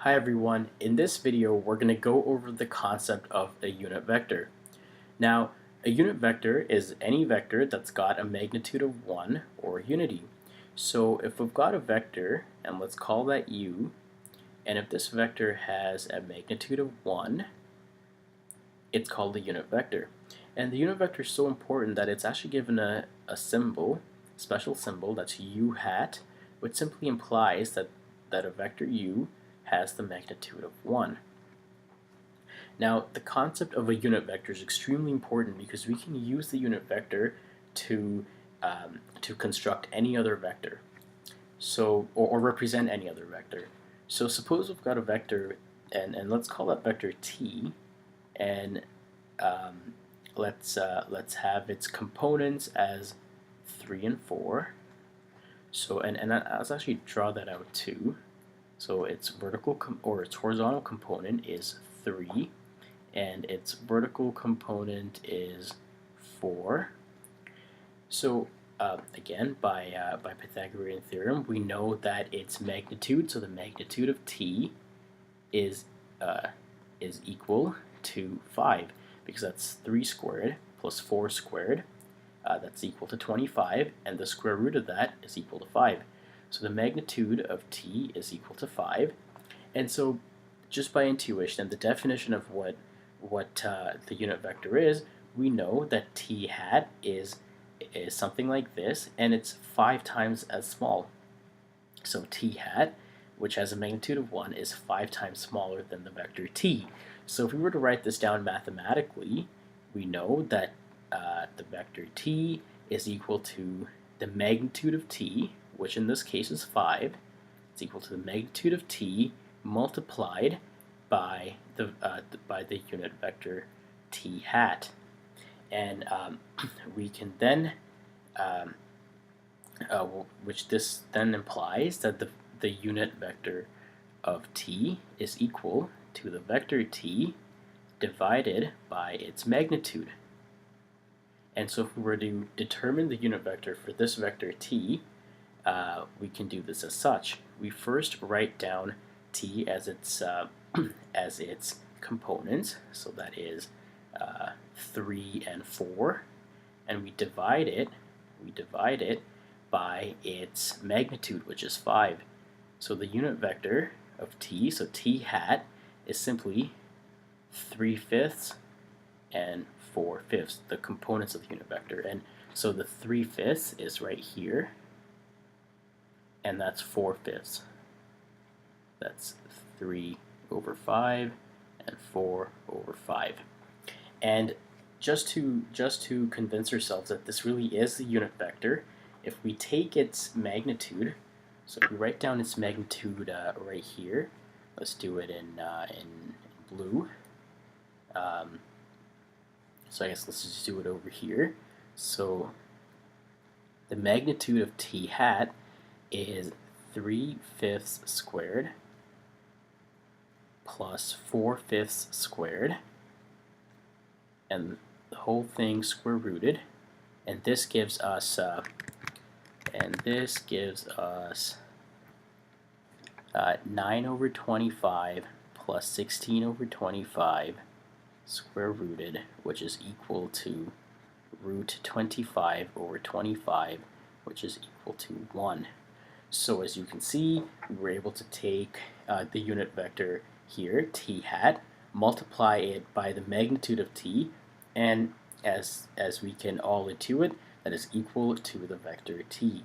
Hi everyone, in this video we're going to go over the concept of a unit vector. Now, a unit vector is any vector that's got a magnitude of 1 or unity. So if we've got a vector, and let's call that u, and if this vector has a magnitude of 1, it's called a unit vector. And the unit vector is so important that it's actually given a symbol, special symbol, that's u hat, which simply implies that a vector u has the magnitude of 1. Now, the concept of a unit vector is extremely important because we can use the unit vector to construct any other vector, or represent any other vector. So suppose we've got a vector, and let's call that vector t, and let's have its components as 3 and 4. So let's actually draw that out too. So its its horizontal component is 3, and its vertical component is 4. So again, by Pythagorean theorem, we know that its magnitude, so the magnitude of t, is equal to 5, because that's 3 squared plus 4 squared. That's equal to 25, and the square root of that is equal to 5. So the magnitude of t is equal to 5. And so just by intuition, the definition of what the unit vector is, we know that t hat is something like this, and it's 5 times as small. So t hat, which has a magnitude of 1, is 5 times smaller than the vector t. So if we were to write this down mathematically, we know that the vector t is equal to the magnitude of t, which in this case is 5. It's equal to the magnitude of t multiplied by the unit vector t hat. And we can then, which this then implies that the unit vector of t is equal to the vector t divided by its magnitude. And so if we were to determine the unit vector for this vector t, we can do this as such. We first write down t as its components, so that is 3 and 4, and we divide it by its magnitude, which is 5. So the unit vector of t, so t hat, is simply 3/5 and 4/5, the components of the unit vector. And so the 3/5 is right here, and that's 4/5. That's 3 over 5 and 4 over 5. And just to convince ourselves that this really is the unit vector, if we take its magnitude, so if we write down its magnitude right here, let's do it in blue. So I guess let's just do it over here. So the magnitude of t hat is 3/5 squared plus 4/5 squared, and the whole thing square rooted, and this gives us 9 over 25 plus 16 over 25 square rooted, which is equal to root 25 over 25, which is equal to 1. So as you can see, we were able to take the unit vector here, t hat, multiply it by the magnitude of t, and as we can all intuit, that is equal to the vector t.